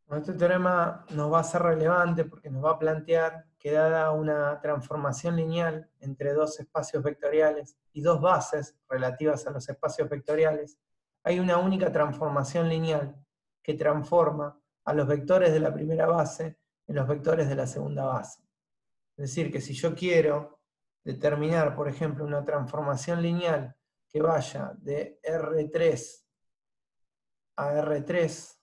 Bueno, este teorema nos va a ser relevante porque nos va a plantear que dada una transformación lineal entre dos espacios vectoriales y dos bases relativas a los espacios vectoriales, hay una única transformación lineal que transforma a los vectores de la primera base en los vectores de la segunda base. Es decir, que si yo quiero determinar, por ejemplo, una transformación lineal que vaya de R3 a R3,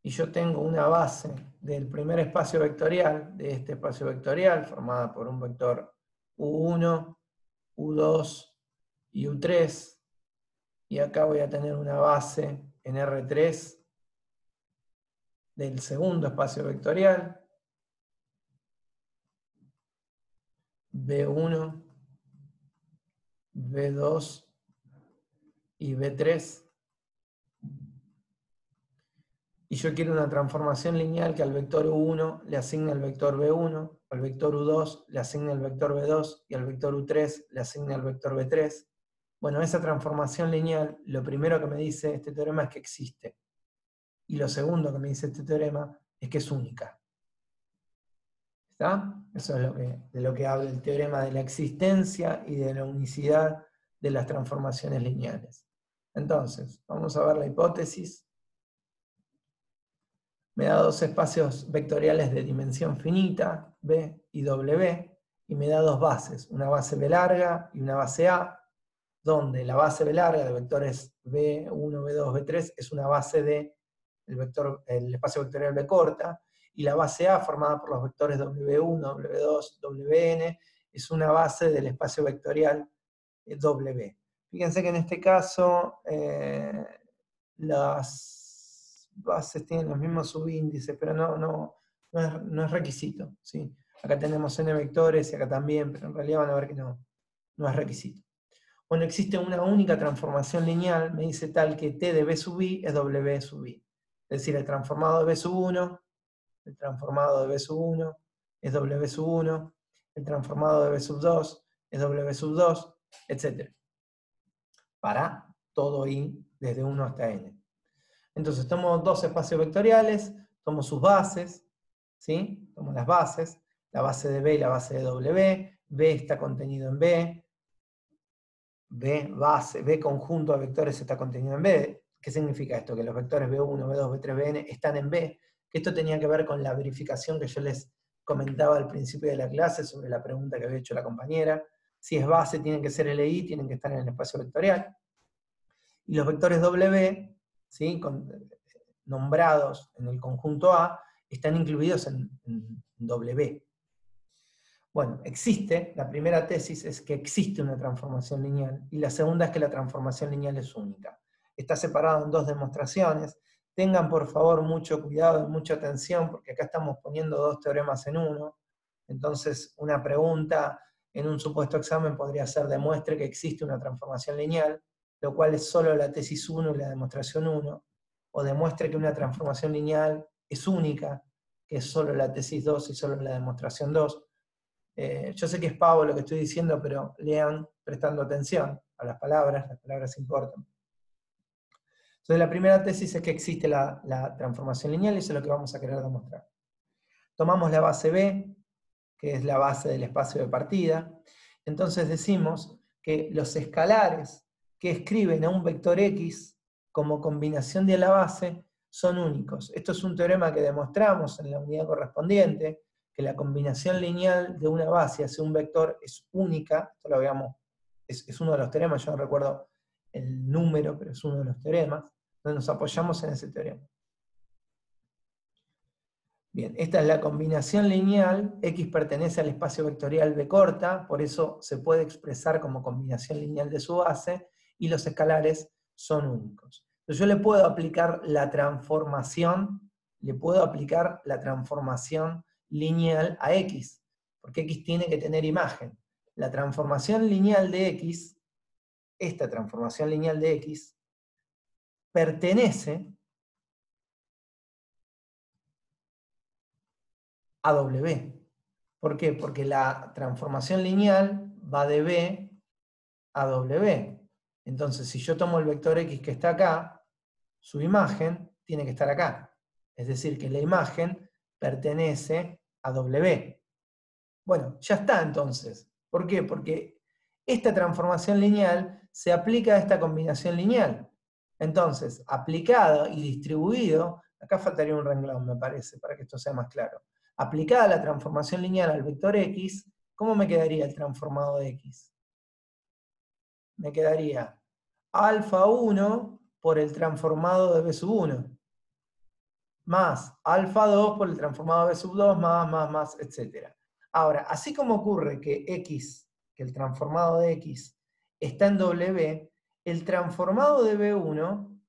y yo tengo una base del primer espacio vectorial, de este espacio vectorial, formada por un vector U1, U2 y U3, y acá voy a tener una base en R3 del segundo espacio vectorial, B1, B2 y B3, y yo quiero una transformación lineal que al vector U1 le asigne el vector B1, al vector U2 le asigne el vector B2 y al vector U3 le asigne el vector B3. Bueno, esa transformación lineal, lo primero que me dice este teorema es que existe. Y lo segundo que me dice este teorema es que es única. ¿Está? Eso es de lo que habla el teorema de la existencia y de la unicidad de las transformaciones lineales. Entonces, vamos a ver la hipótesis. Me da dos espacios vectoriales de dimensión finita, B y W, y me da dos bases, una base B larga y una base A, donde la base B larga de vectores B1, B2, B3 es una base del el espacio vectorial B corta, y la base A, formada por los vectores W1, W2, Wn, es una base del espacio vectorial W. Fíjense que en este caso las bases tienen los mismos subíndices, pero no es requisito, ¿sí? Acá tenemos n vectores y acá también, pero en realidad van a ver que no es requisito. Bueno, existe una única transformación lineal, me dice tal que t de b sub i es w sub i. Es decir, el transformado de b sub 1, el transformado de b sub 1 es w sub 1, el transformado de b sub 2 es w sub 2, etc. Para todo i desde 1 hasta n. Entonces tomo dos espacios vectoriales, tomo sus bases, ¿sí? Tomo las bases, la base de B y la base de W, B está contenido en B, B conjunto de vectores está contenido en B. ¿Qué significa esto? Que los vectores B1, B2, B3, Bn están en B, que esto tenía que ver con la verificación que yo les comentaba al principio de la clase sobre la pregunta que había hecho la compañera. Si es base, tienen que ser LI, tienen que estar en el espacio vectorial. Y los vectores W, ¿sí? Nombrados en el conjunto A, están incluidos en W. Bueno, la primera tesis es que existe una transformación lineal, y la segunda es que la transformación lineal es única. Está separado en dos demostraciones. Tengan por favor mucho cuidado y mucha atención, porque acá estamos poniendo dos teoremas en uno. Entonces, una pregunta en un supuesto examen podría ser: demuestre que existe una transformación lineal, lo cual es solo la tesis 1 y la demostración 1, o demuestre que una transformación lineal es única, que es solo la tesis 2 y solo la demostración 2. Yo sé que es pavo lo que estoy diciendo, pero lean prestando atención a las palabras importan. Entonces la primera tesis es que existe la transformación lineal, y eso es lo que vamos a querer demostrar. Tomamos la base B, que es la base del espacio de partida. Entonces decimos que los escalares que escriben a un vector X como combinación de la base son únicos. Esto es un teorema que demostramos en la unidad correspondiente, que la combinación lineal de una base hacia un vector es única. Esto lo veamos, es uno de los teoremas, yo no recuerdo el número, pero es uno de los teoremas, donde nos apoyamos en ese teorema. Bien, esta es la combinación lineal, X pertenece al espacio vectorial B corta, por eso se puede expresar como combinación lineal de su base, y los escalares son únicos. Entonces yo le puedo aplicar la transformación lineal a X, porque X tiene que tener imagen. La transformación lineal de X, esta transformación lineal de X, pertenece a W. ¿Por qué? Porque la transformación lineal va de B a W. Entonces, si yo tomo el vector X que está acá, su imagen tiene que estar acá. Es decir, que la imagen pertenece a W. Bueno, ya está entonces. ¿Por qué? Porque esta transformación lineal se aplica a esta combinación lineal. Entonces, aplicado y distribuido, acá faltaría un renglón, me parece, para que esto sea más claro. Aplicada la transformación lineal al vector X, ¿cómo me quedaría el transformado de X? Me quedaría alfa 1 por el transformado de B sub 1, más alfa 2 por el transformado de B sub 2, más, etc. Ahora, así como ocurre que X, que el transformado de X está en W, el transformado de B1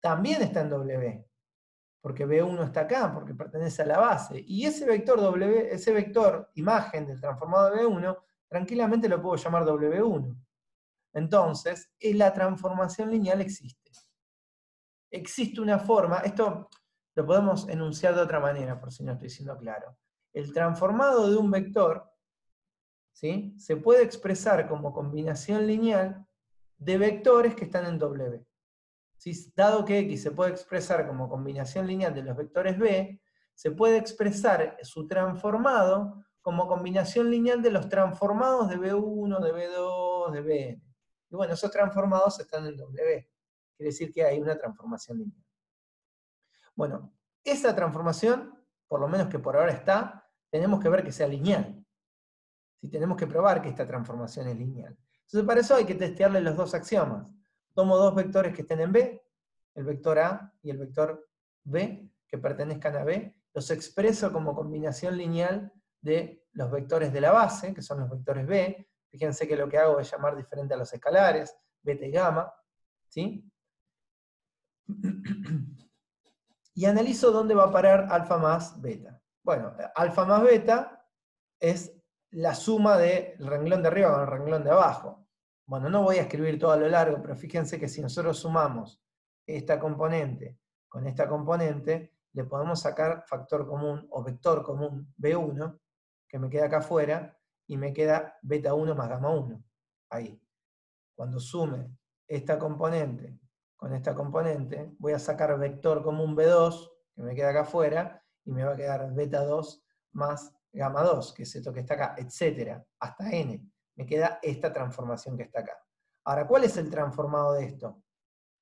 también está en W, porque B1 está acá, porque pertenece a la base. Y ese vector W, ese vector imagen del transformado de B1, tranquilamente lo puedo llamar W1. Entonces, la transformación lineal existe. Existe una forma, esto lo podemos enunciar de otra manera, por si no estoy siendo claro. El transformado de un vector, ¿sí?, se puede expresar como combinación lineal de vectores que están en W. ¿Sí? Dado que X se puede expresar como combinación lineal de los vectores B, se puede expresar su transformado como combinación lineal de los transformados de B1, de B2, de Bn. Y bueno, esos transformados están en W. Quiere decir que hay una transformación lineal. Bueno, esa transformación, por lo menos que por ahora está, tenemos que ver que sea lineal. Si tenemos que probar que esta transformación es lineal. Entonces, para eso hay que testearle los dos axiomas. Tomo dos vectores que estén en B, el vector A y el vector B, que pertenezcan a B, los expreso como combinación lineal de los vectores de la base, que son los vectores B. Fíjense que lo que hago es llamar diferente a los escalares, beta y gamma, ¿sí? Y analizo dónde va a parar alfa más beta. Bueno, alfa más beta es la suma del renglón de arriba con el renglón de abajo. Bueno, no voy a escribir todo a lo largo, pero fíjense que si nosotros sumamos esta componente con esta componente, le podemos sacar factor común o vector común B1, que me queda acá afuera, y me queda beta 1 más gamma 1. Ahí. Cuando sume esta componente con esta componente, voy a sacar vector común B2, que me queda acá afuera, y me va a quedar beta 2 más gamma 2, que es esto que está acá, etcétera, hasta n. Me queda esta transformación que está acá. Ahora, ¿cuál es el transformado de esto?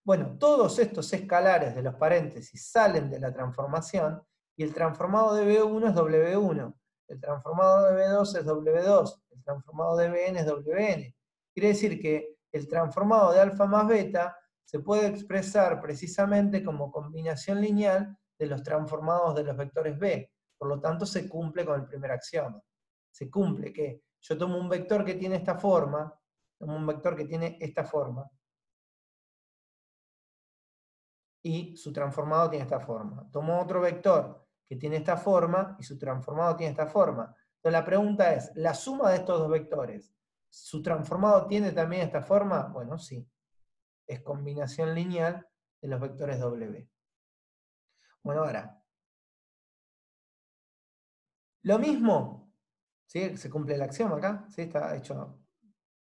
Bueno, todos estos escalares de los paréntesis salen de la transformación, y el transformado de B1 es W1, el transformado de B2 es W2, el transformado de Bn es Wn. Quiere decir que el transformado de alfa más beta se puede expresar precisamente como combinación lineal de los transformados de los vectores B. Por lo tanto, se cumple con el primer axioma. Se cumple que yo tomo un vector que tiene esta forma, tomo un vector que tiene esta forma, y su transformado tiene esta forma. Tomo otro vector que tiene esta forma y su transformado tiene esta forma. Entonces la pregunta es, ¿la suma de estos dos vectores, su transformado tiene también esta forma? Bueno, sí. Es combinación lineal de los vectores W. Bueno, ahora, lo mismo, ¿sí?, se cumple el axioma acá, ¿sí?, está hecho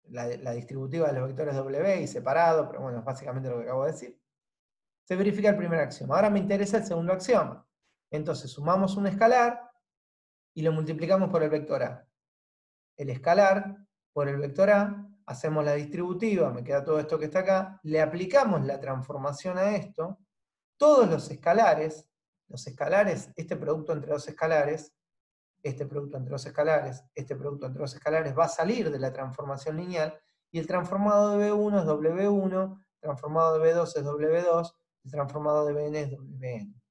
la distributiva de los vectores W y separado, pero bueno, es básicamente lo que acabo de decir. Se verifica el primer axioma. Ahora me interesa el segundo axioma. Entonces sumamos un escalar y lo multiplicamos por el vector A. El escalar por el vector A, hacemos la distributiva, me queda todo esto que está acá, le aplicamos la transformación a esto, todos los escalares, este producto entre dos escalares, este producto entre dos escalares, este producto entre dos escalares, va a salir de la transformación lineal, y el transformado de B1 es W1, el transformado de B2 es W2, el transformado de Bn es Wn.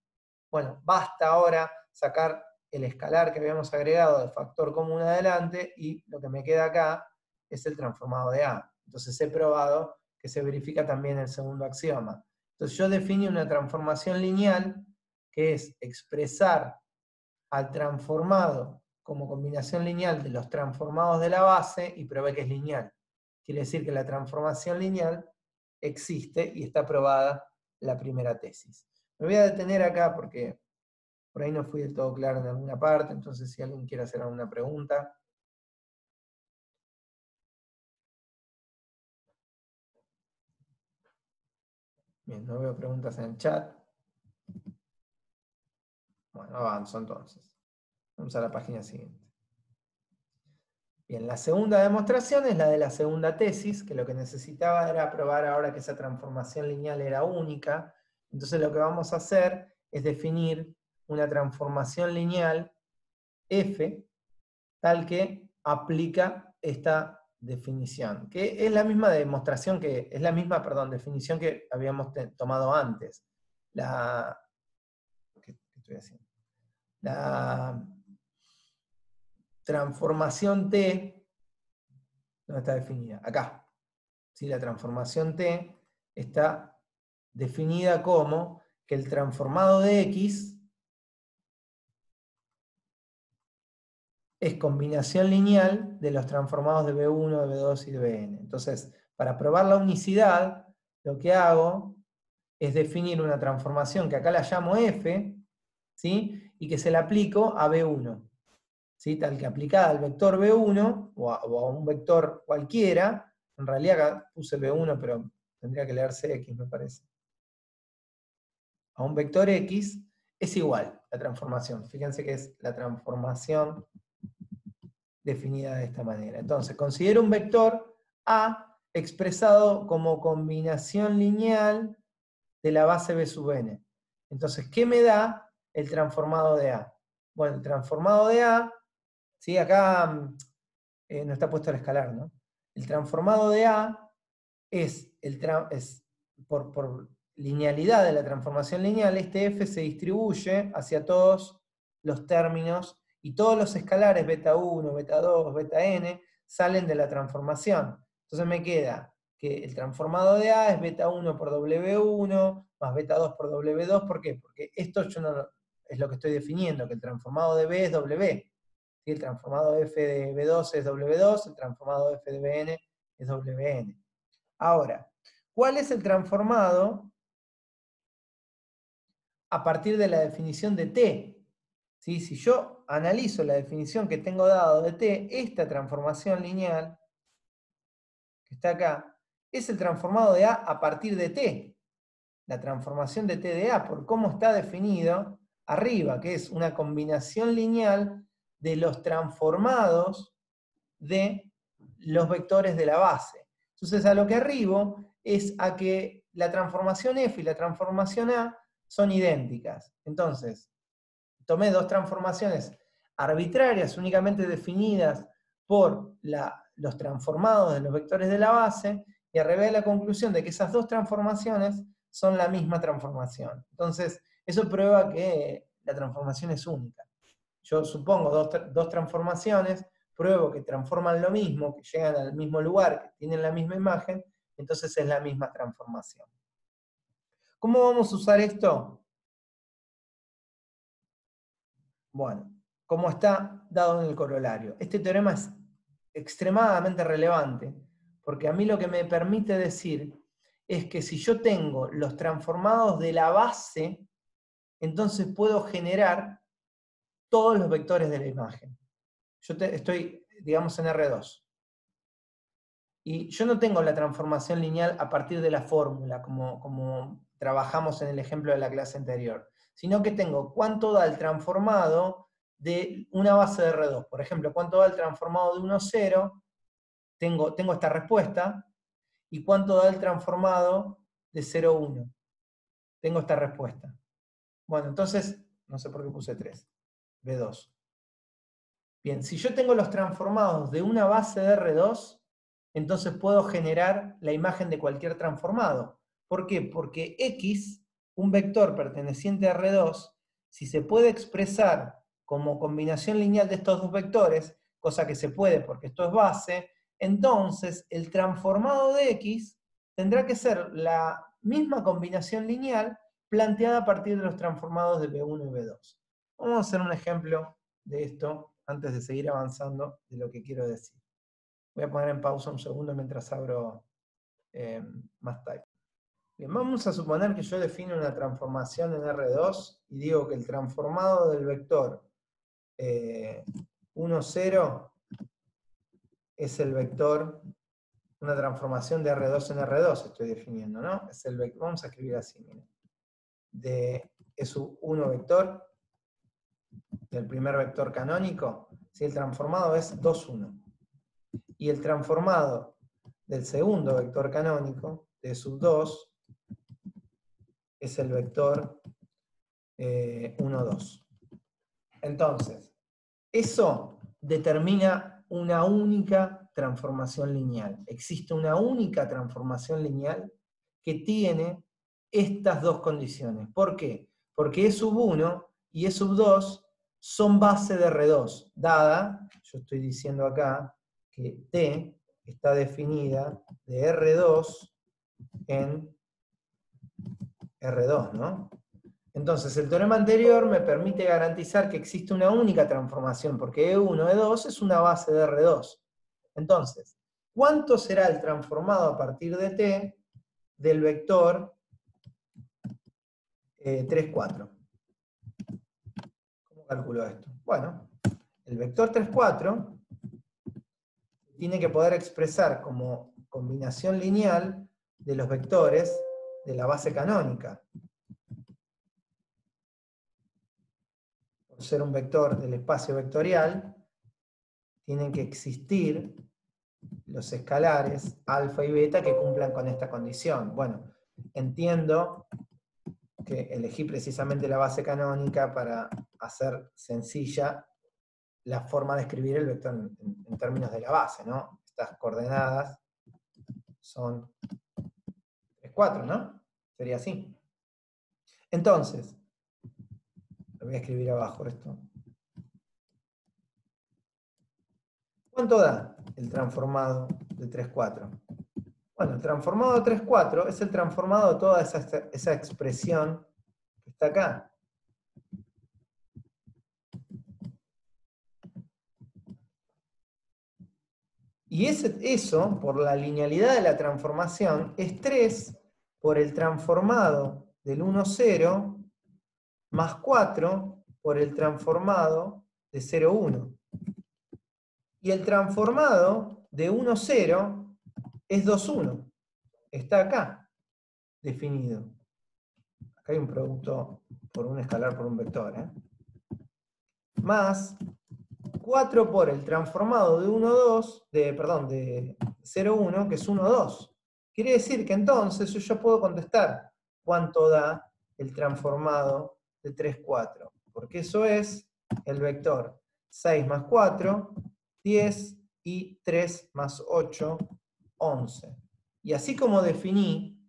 Bueno, basta ahora sacar el escalar que habíamos agregado de factor común adelante, y lo que me queda acá es el transformado de A. Entonces he probado que se verifica también el segundo axioma. Entonces yo definí una transformación lineal, que es expresar al transformado como combinación lineal de los transformados de la base, y probé que es lineal. Quiere decir que la transformación lineal existe y está probada la primera tesis. Me voy a detener acá porque por ahí no fui del todo claro en alguna parte, entonces si alguien quiere hacer alguna pregunta. Bien, no veo preguntas en el chat. Bueno, avanzo entonces. Vamos a la página siguiente. Bien, la segunda demostración es la de la segunda tesis, que lo que necesitaba era probar ahora que esa transformación lineal era única. Entonces lo que vamos a hacer es definir una transformación lineal F, tal que aplica esta definición, que es la misma demostración que, es la misma, perdón, definición que habíamos tomado antes. ¿Qué estoy haciendo? La transformación T, ¿dónde está definida? Acá. ¿Sí? La transformación T está definida como que el transformado de X es combinación lineal de los transformados de B1, de B2 y de Bn. Entonces, para probar la unicidad, lo que hago es definir una transformación que acá la llamo F, ¿sí? Y que se la aplico a B1. ¿Sí? Tal que aplicada al vector B1, o a un vector cualquiera, en realidad acá puse B1, pero tendría que leerse X, me parece. A un vector X es igual la transformación. Fíjense que es la transformación definida de esta manera. Entonces, considero un vector A expresado como combinación lineal de la base B sub n. Entonces, ¿qué me da el transformado de A? Bueno, el transformado de A, ¿sí? Acá no está puesto el escalar, ¿no? El transformado de A es, por linealidad de la transformación lineal, este F se distribuye hacia todos los términos y todos los escalares beta 1, beta 2, beta n salen de la transformación. Entonces me queda que el transformado de A es beta 1 por W1 más beta 2 por W2. ¿Por qué? Porque esto yo no, es lo que estoy definiendo, que el transformado de B es W. ¿Sí? El transformado F de B2 es W2, el transformado F de Bn es Wn. Ahora, ¿cuál es el transformado a partir de la definición de T? ¿Sí? Si yo analizo la definición que tengo dado de T, esta transformación lineal, que está acá, es el transformado de A partir de T. La transformación de T de A, por cómo está definido arriba, que es una combinación lineal de los transformados de los vectores de la base. Entonces, a lo que arribo es a que la transformación F y la transformación A son idénticas. Entonces, tomé dos transformaciones arbitrarias, únicamente definidas por los transformados de los vectores de la base, y arribé a la conclusión de que esas dos transformaciones son la misma transformación. Entonces, eso prueba que la transformación es única. Yo supongo dos transformaciones, pruebo que transforman lo mismo, que llegan al mismo lugar, que tienen la misma imagen, entonces es la misma transformación. ¿Cómo vamos a usar esto? Bueno, como está dado en el corolario. Este teorema es extremadamente relevante, porque a mí lo que me permite decir es que si yo tengo los transformados de la base, entonces puedo generar todos los vectores de la imagen. Yo estoy, digamos, en R2. Y yo no tengo la transformación lineal a partir de la fórmula, como trabajamos en el ejemplo de la clase anterior, sino que tengo cuánto da el transformado de una base de R2. Por ejemplo, cuánto da el transformado de 1, 0, tengo esta respuesta, y cuánto da el transformado de 0, 1. Tengo esta respuesta. Bueno, entonces, no sé por qué puse 3, B2. Bien, si yo tengo los transformados de una base de R2, entonces puedo generar la imagen de cualquier transformado. ¿Por qué? Porque X, un vector perteneciente a R2, si se puede expresar como combinación lineal de estos dos vectores, cosa que se puede porque esto es base, entonces el transformado de X tendrá que ser la misma combinación lineal planteada a partir de los transformados de B1 y B2. Vamos a hacer un ejemplo de esto antes de seguir avanzando de lo que quiero decir. Voy a poner en pausa un segundo mientras abro más type. Bien, vamos a suponer que yo defino una transformación en R2 y digo que el transformado del vector 1, 0 es el vector una transformación de R2 en R2 estoy definiendo, ¿no? Es el vector, vamos a escribir así, miren. De S1 vector, del primer vector canónico, si el transformado es 2, 1. Y el transformado del segundo vector canónico, de sub 2, es el vector 1, 2. Entonces, eso determina una única transformación lineal. Existe una única transformación lineal que tiene estas dos condiciones. ¿Por qué? Porque E sub 1 y E sub 2 son base de R2, dada, yo estoy diciendo acá, que T está definida de R2 en R2, ¿no? Entonces, el teorema anterior me permite garantizar que existe una única transformación, porque E1, E2 es una base de R2. Entonces, ¿cuánto será el transformado a partir de T del vector 3, 4? ¿Cómo calculo esto? Bueno, el vector 3, 4 tiene que poder expresar como combinación lineal de los vectores de la base canónica. Por ser un vector del espacio vectorial, tienen que existir los escalares alfa y beta que cumplan con esta condición. Bueno, entiendo que elegí precisamente la base canónica para hacer sencilla la forma de escribir el vector en términos de la base, ¿no? Estas coordenadas son 3, 4, ¿no? Sería así. Entonces, lo voy a escribir abajo esto. ¿Cuánto da el transformado de 3, 4? Bueno, el transformado de 3, 4 es el transformado de toda esa expresión que está acá. Y eso, por la linealidad de la transformación, es 3 por el transformado del 1, 0, más 4 por el transformado de 0, 1. Y el transformado de 1, 0 es 2, 1. Está acá, definido. Acá hay un producto por un escalar por un vector, más 4 por el transformado de 1, 2, de 0, 1, que es 1, 2. Quiere decir que entonces yo ya puedo contestar cuánto da el transformado de 3, 4. Porque eso es el vector 6 más 4, 10, y 3 más 8, 11. Y así como definí,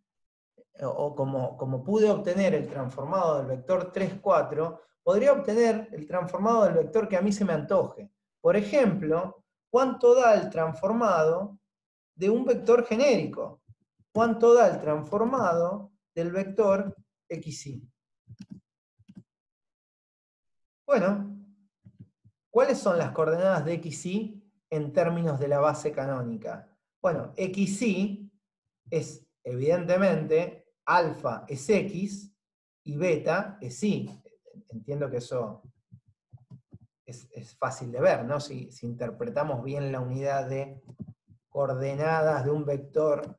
o como pude obtener el transformado del vector 3, 4, podría obtener el transformado del vector que a mí se me antoje. Por ejemplo, ¿cuánto da el transformado de un vector genérico? ¿Cuánto da el transformado del vector xy? Bueno, ¿cuáles son las coordenadas de xy en términos de la base canónica? Bueno, xy es, evidentemente, alfa es x y beta es y. Entiendo que eso es fácil de ver, ¿no? Si interpretamos bien la unidad de coordenadas de un vector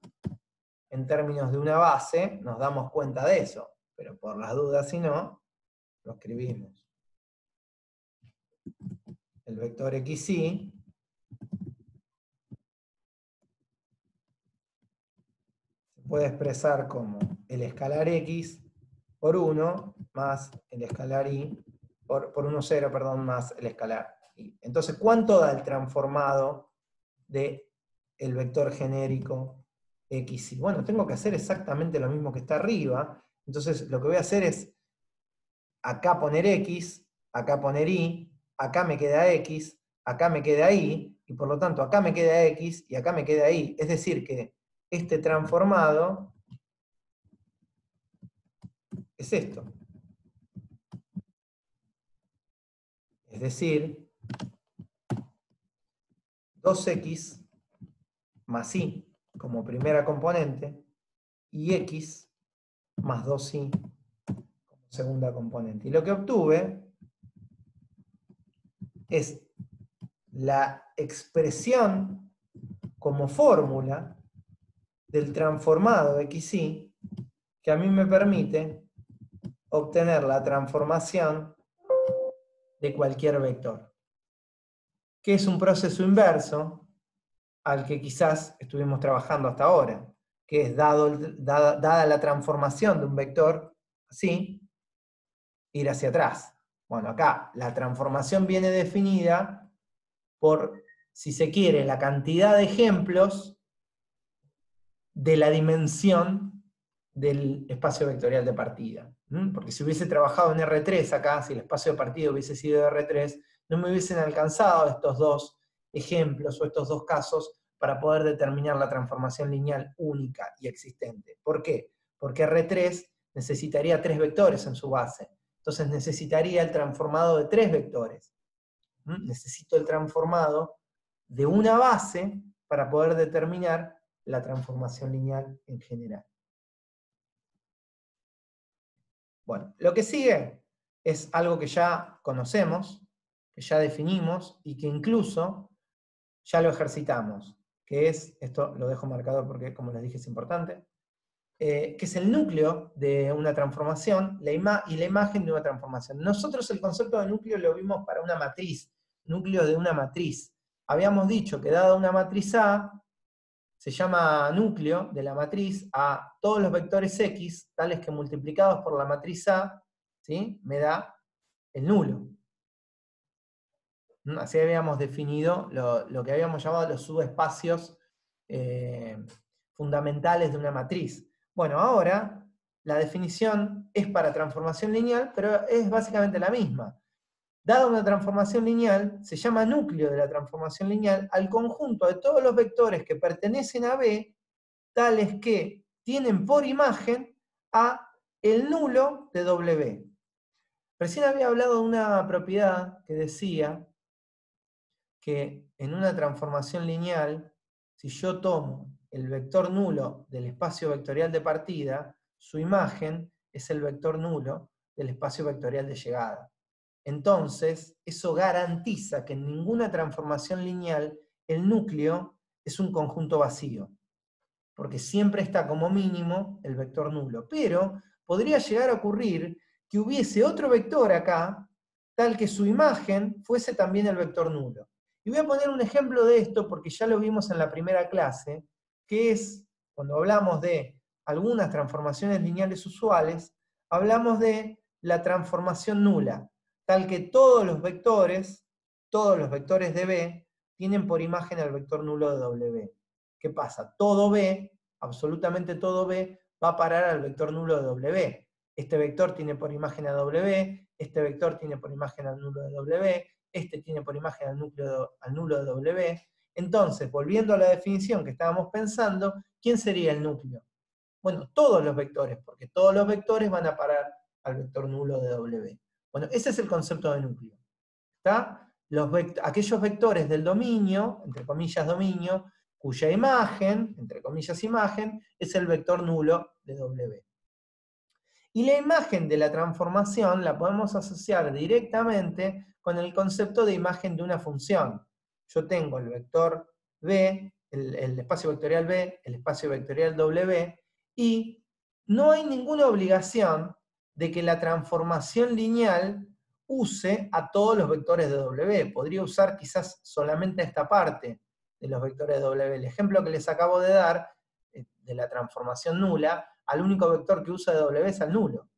en términos de una base, nos damos cuenta de eso. Pero por las dudas, si no, lo escribimos. El vector xy se puede expresar como el escalar x por 1 más el escalar y, por 1, 0, perdón, más el escalar y. Entonces, ¿cuánto da el transformado del vector genérico xy? Bueno, tengo que hacer exactamente lo mismo que está arriba. Entonces, lo que voy a hacer es acá poner x, acá poner y, acá me queda x, acá me queda y, y por lo tanto acá me queda x y acá me queda y. Es decir, que este transformado es esto. Es decir, 2x más y como primera componente y x más 2y como segunda componente. Y lo que obtuve es la expresión como fórmula del transformado XY que a mí me permite obtener la transformación de cualquier vector, que es un proceso inverso al que quizás estuvimos trabajando hasta ahora, que es dada la transformación de un vector, así, ir hacia atrás. Bueno, acá la transformación viene definida por, si se quiere, la cantidad de ejemplos de la dimensión del espacio vectorial de partida. Porque si hubiese trabajado en R3 acá, si el espacio de partida hubiese sido R3, no me hubiesen alcanzado estos dos ejemplos o estos dos casos para poder determinar la transformación lineal única y existente. ¿Por qué? Porque R3 necesitaría 3 vectores en su base. Entonces necesitaría el transformado de 3 vectores. Necesito el transformado de una base para poder determinar la transformación lineal en general. Bueno, lo que sigue es algo que ya conocemos, que ya definimos y que incluso ya lo ejercitamos, que es, esto lo dejo marcado porque como les dije es importante, que es el núcleo de una transformación y la imagen de una transformación. Nosotros el concepto de núcleo lo vimos para una matriz, núcleo de una matriz. Habíamos dicho que dada una matriz A, se llama núcleo de la matriz a todos los vectores X, tales que multiplicados por la matriz A, ¿sí?, me da el nulo. Así habíamos definido lo que habíamos llamado los subespacios fundamentales de una matriz. Bueno, ahora la definición es para transformación lineal, pero es básicamente la misma. Dada una transformación lineal, se llama núcleo de la transformación lineal al conjunto de todos los vectores que pertenecen a B, tales que tienen por imagen a el nulo de W. Recién había hablado de una propiedad que decía que en una transformación lineal, si yo tomo el vector nulo del espacio vectorial de partida, su imagen es el vector nulo del espacio vectorial de llegada. Entonces, eso garantiza que en ninguna transformación lineal el núcleo es un conjunto vacío, porque siempre está como mínimo el vector nulo. Pero podría llegar a ocurrir que hubiese otro vector acá, tal que su imagen fuese también el vector nulo. Y voy a poner un ejemplo de esto porque ya lo vimos en la primera clase, que es cuando hablamos de algunas transformaciones lineales usuales, hablamos de la transformación nula, tal que todos los vectores de B, tienen por imagen el vector nulo de W. ¿Qué pasa? Todo B, absolutamente todo B, va a parar al vector nulo de W. Este vector tiene por imagen a W, este vector tiene por imagen al nulo de W, este tiene por imagen al nulo de W. Entonces, volviendo a la definición que estábamos pensando, ¿quién sería el núcleo? Bueno, todos los vectores, porque todos los vectores van a parar al vector nulo de W. Bueno, ese es el concepto de núcleo. ¿Está? Aquellos vectores del dominio, entre comillas dominio, cuya imagen, entre comillas imagen, es el vector nulo de W. Y la imagen de la transformación la podemos asociar directamente con el concepto de imagen de una función. Yo tengo el vector B, el espacio vectorial B, el espacio vectorial W, y no hay ninguna obligación de que la transformación lineal use a todos los vectores de W. Podría usar quizás solamente esta parte de los vectores de W. El ejemplo que les acabo de dar, de la transformación nula, al único vector que usa de W es al nulo.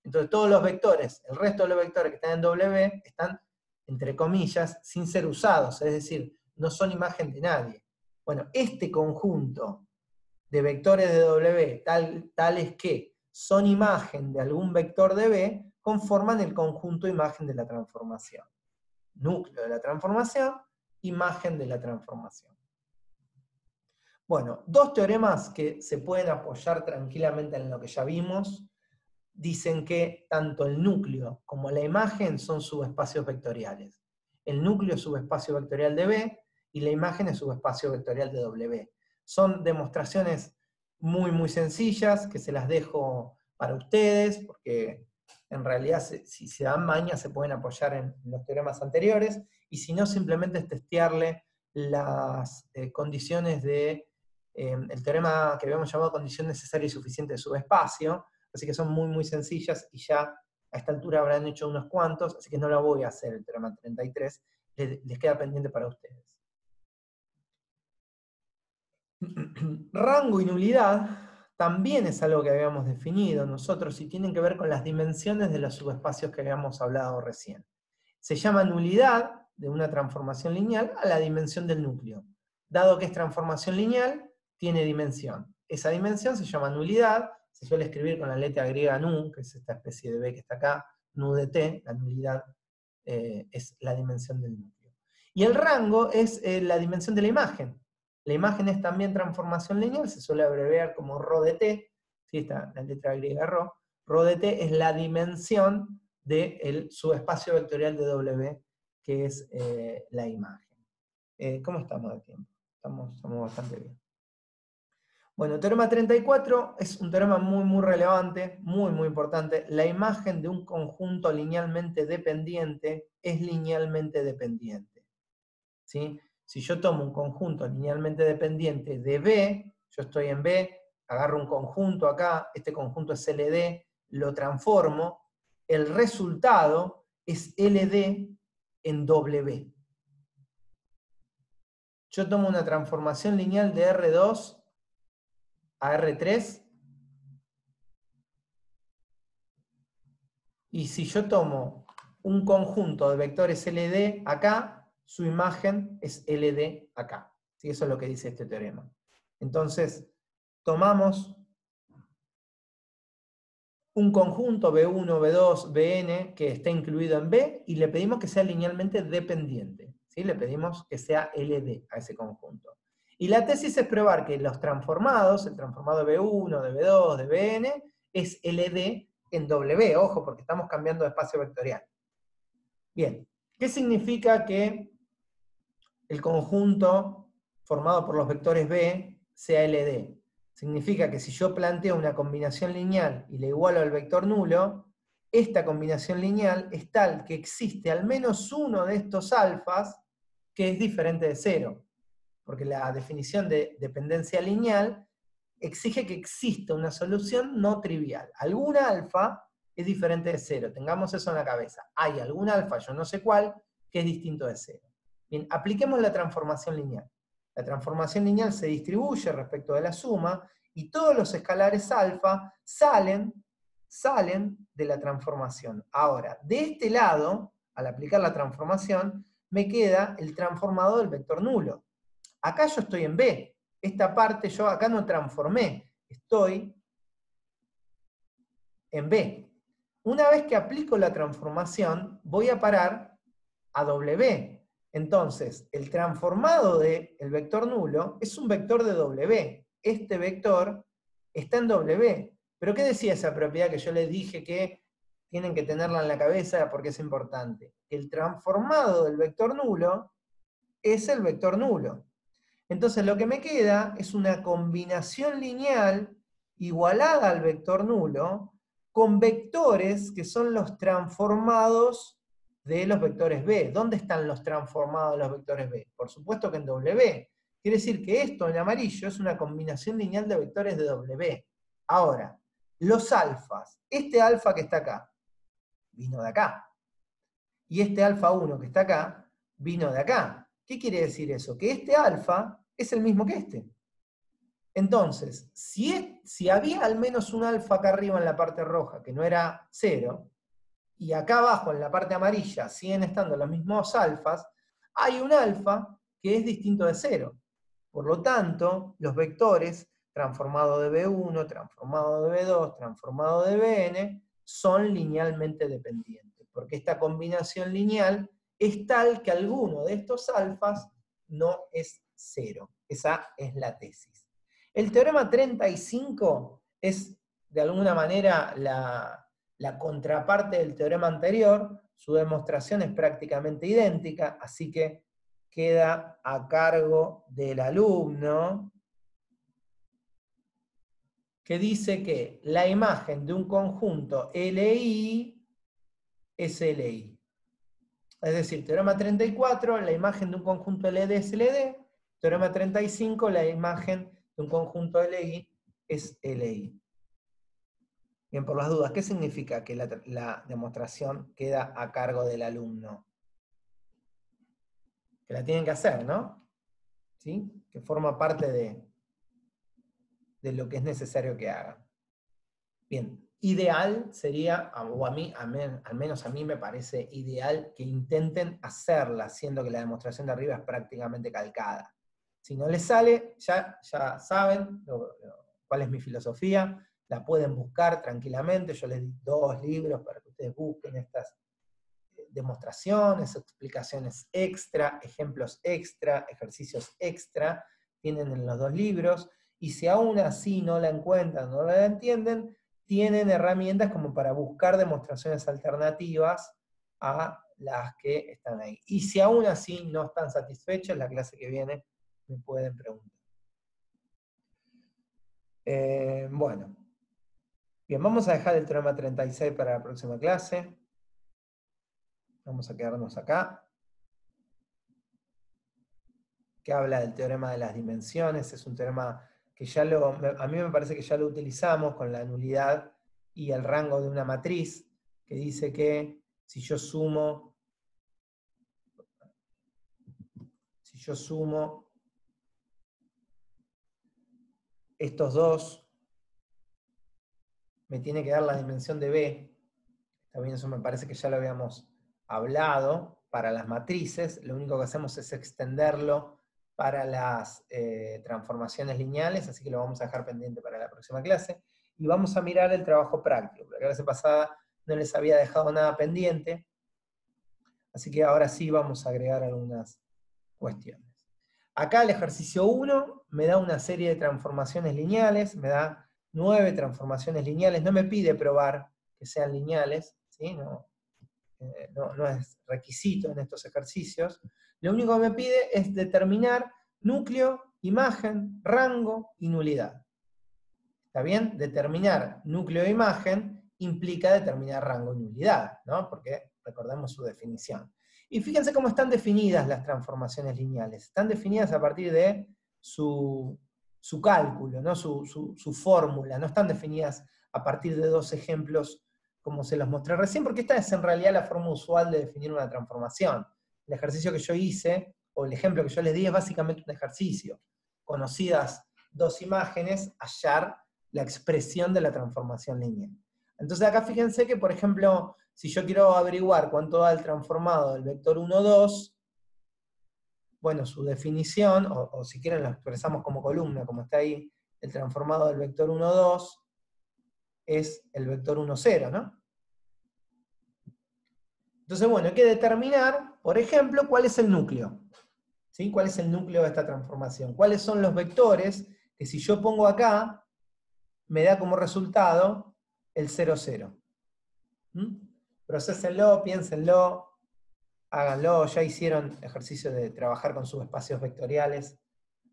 Entonces todos los vectores, el resto de los vectores que están en W, están, entre comillas, sin ser usados, es decir, no son imagen de nadie. Bueno, este conjunto de vectores de W, tales que son imagen de algún vector de B, conforman el conjunto imagen de la transformación. Núcleo de la transformación, imagen de la transformación. Bueno, dos teoremas que se pueden apoyar tranquilamente en lo que ya vimos, dicen que tanto el núcleo como la imagen son subespacios vectoriales. El núcleo es subespacio vectorial de B y la imagen es subespacio vectorial de W. Son demostraciones muy, muy sencillas que se las dejo para ustedes, porque en realidad si se dan maña se pueden apoyar en los teoremas anteriores, y si no, simplemente es testearle las condiciones de el teorema que habíamos llamado condición necesaria y suficiente de subespacio, así que son muy, muy sencillas y ya a esta altura habrán hecho unos cuantos, así que no lo voy a hacer el teorema 33, les queda pendiente para ustedes. Rango y nulidad también es algo que habíamos definido nosotros y tienen que ver con las dimensiones de los subespacios que habíamos hablado recién. Se llama nulidad de una transformación lineal a la dimensión del núcleo. Dado que es transformación lineal, tiene dimensión. Esa dimensión se llama nulidad, se suele escribir con la letra griega nu, que es esta especie de B que está acá, nu de t, la nulidad es la dimensión del núcleo. Y el rango es la dimensión de la imagen. La imagen es también transformación lineal, se suele abreviar como ρ de t, ¿sí? Está la letra griega ρ. Ρ de t es la dimensión del subespacio vectorial de W, que es la imagen. ¿Cómo estamos de tiempo? Estamos bastante bien. Bueno, teorema 34 es un teorema muy, muy relevante, muy, muy importante. La imagen de un conjunto linealmente dependiente es linealmente dependiente, ¿sí? Si yo tomo un conjunto linealmente dependiente de B, yo estoy en B, agarro un conjunto acá, este conjunto es LD, lo transformo, el resultado es LD en W. Yo tomo una transformación lineal de R2 a R3, y si yo tomo un conjunto de vectores LD acá, su imagen es LD acá. ¿Sí? Eso es lo que dice este teorema. Entonces, tomamos un conjunto B1, B2, Bn que está incluido en B y le pedimos que sea linealmente dependiente. ¿Sí? Le pedimos que sea LD a ese conjunto. Y la tesis es probar que los transformados, el transformado de B1, de B2, de Bn, es LD en W. Ojo, porque estamos cambiando de espacio vectorial. Bien, ¿qué significa que el conjunto formado por los vectores B sea LD? Significa que si yo planteo una combinación lineal y le igualo al vector nulo, esta combinación lineal es tal que existe al menos uno de estos alfas que es diferente de cero. Porque la definición de dependencia lineal exige que exista una solución no trivial. Alguna alfa es diferente de cero. Tengamos eso en la cabeza. Hay algún alfa, yo no sé cuál, que es distinto de cero. Bien, apliquemos la transformación lineal. La transformación lineal se distribuye respecto de la suma y todos los escalares alfa salen de la transformación. Ahora, de este lado, al aplicar la transformación, me queda el transformado del vector nulo. Acá yo estoy en B. Esta parte yo acá no transformé. Estoy en B. Una vez que aplico la transformación, voy a parar a W. Entonces, el transformado del vector nulo es un vector de W. Este vector está en W. ¿Pero qué decía esa propiedad que yo les dije que tienen que tenerla en la cabeza porque es importante? El transformado del vector nulo es el vector nulo. Entonces lo que me queda es una combinación lineal igualada al vector nulo con vectores que son los transformados de los vectores B. ¿Dónde están los transformados de los vectores B? Por supuesto que en W. Quiere decir que esto en amarillo es una combinación lineal de vectores de W. Ahora, los alfas. Este alfa que está acá, vino de acá. Y este alfa 1 que está acá, vino de acá. ¿Qué quiere decir eso? Que este alfa es el mismo que este. Entonces, si había al menos un alfa acá arriba en la parte roja, que no era 0, y acá abajo en la parte amarilla siguen estando los mismos alfas, hay un alfa que es distinto de 0. Por lo tanto, los vectores transformado de B1, transformado de B2, transformado de Bn, son linealmente dependientes, porque esta combinación lineal es tal que alguno de estos alfas no es 0. Esa es la tesis. El teorema 35 es, de alguna manera, la contraparte del teorema anterior. Su demostración es prácticamente idéntica, así que queda a cargo del alumno, que dice que la imagen de un conjunto LI es LI. Es decir, teorema 34, la imagen de un conjunto LD es LD, teorema 35, la imagen de un conjunto LI es LI. Bien, por las dudas, ¿qué significa que la demostración queda a cargo del alumno? Que la tienen que hacer, ¿no? ¿Sí? Que forma parte de lo que es necesario que hagan. Bien, ideal sería, o al menos a mí me parece ideal que intenten hacerla, siendo que la demostración de arriba es prácticamente calcada. Si no les sale, ya saben cuál es mi filosofía, la pueden buscar tranquilamente, yo les di 2 libros para que ustedes busquen estas demostraciones, explicaciones extra, ejemplos extra, ejercicios extra, tienen en los 2 libros, y si aún así no la encuentran, no la entienden, tienen herramientas como para buscar demostraciones alternativas a las que están ahí. Y si aún así no están satisfechos, la clase que viene me pueden preguntar. Bueno. Bien, vamos a dejar el teorema 36 para la próxima clase. Vamos a quedarnos acá. Que habla del teorema de las dimensiones. Es un teorema que a mí me parece que ya lo utilizamos con la nulidad y el rango de una matriz, que dice que si yo sumo estos dos, me tiene que dar la dimensión de B. También eso me parece que ya lo habíamos hablado para las matrices. Lo único que hacemos es extenderlo para las transformaciones lineales, así que lo vamos a dejar pendiente para la próxima clase. Y vamos a mirar el trabajo práctico. La clase pasada no les había dejado nada pendiente, así que ahora sí vamos a agregar algunas cuestiones. Acá el ejercicio 1 me da una serie de transformaciones lineales, me da 9 transformaciones lineales, no me pide probar que sean lineales, ¿sí? No es requisito en estos ejercicios. Lo único que me pide es determinar núcleo, imagen, rango y nulidad. ¿Está bien? Determinar núcleo e imagen implica determinar rango y nulidad, ¿no? Porque recordemos su definición. Y fíjense cómo están definidas las transformaciones lineales. Están definidas a partir de su cálculo, ¿no? Su fórmula. No están definidas a partir de 2 ejemplos como se los mostré recién, porque esta es en realidad la forma usual de definir una transformación. El ejercicio que yo hice, o el ejemplo que yo les di, es básicamente un ejercicio. Conocidas 2 imágenes, hallar la expresión de la transformación lineal. Entonces acá fíjense que, por ejemplo, si yo quiero averiguar cuánto da el transformado del vector 1, 2, bueno, su definición, o si quieren lo expresamos como columna, como está ahí, el transformado del vector 1, 2 es el vector 1, 0, ¿no? Entonces, bueno, hay que determinar, por ejemplo, cuál es el núcleo. ¿Sí? ¿Cuál es el núcleo de esta transformación? ¿Cuáles son los vectores que si yo pongo acá, me da como resultado el 0, 0? Procesenlo, piénsenlo, háganlo, ya hicieron ejercicio de trabajar con subespacios vectoriales,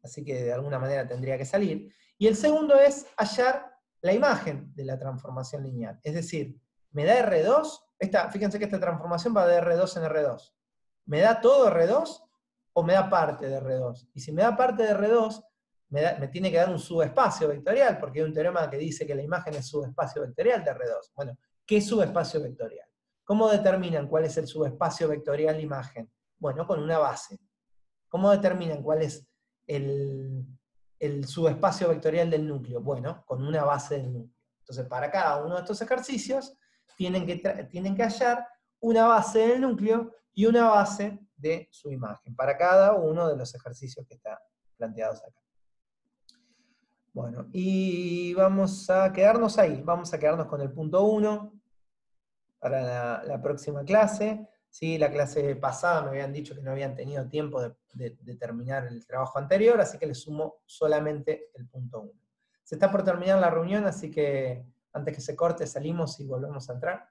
así que de alguna manera tendría que salir. Y el segundo es hallar la imagen de la transformación lineal. Es decir, me da R2, fíjense que esta transformación va de R2 en R2. ¿Me da todo R2 o me da parte de R2? Y si me da parte de R2, me tiene que dar un subespacio vectorial, porque hay un teorema que dice que la imagen es subespacio vectorial de R2. Bueno, ¿qué es subespacio vectorial? ¿Cómo determinan cuál es el subespacio vectorial de imagen? Bueno, con una base. ¿Cómo determinan cuál es el subespacio vectorial del núcleo? Bueno, con una base del núcleo. Entonces, para cada uno de estos ejercicios, tienen que hallar una base del núcleo y una base de su imagen, para cada uno de los ejercicios que están planteados acá. Bueno, y vamos a quedarnos ahí, vamos a quedarnos con el punto 1 para la próxima clase. ¿Sí? La clase pasada me habían dicho que no habían tenido tiempo de terminar el trabajo anterior, así que les sumo solamente el punto 1. Se está por terminar la reunión, así que antes que se corte salimos y volvemos a entrar.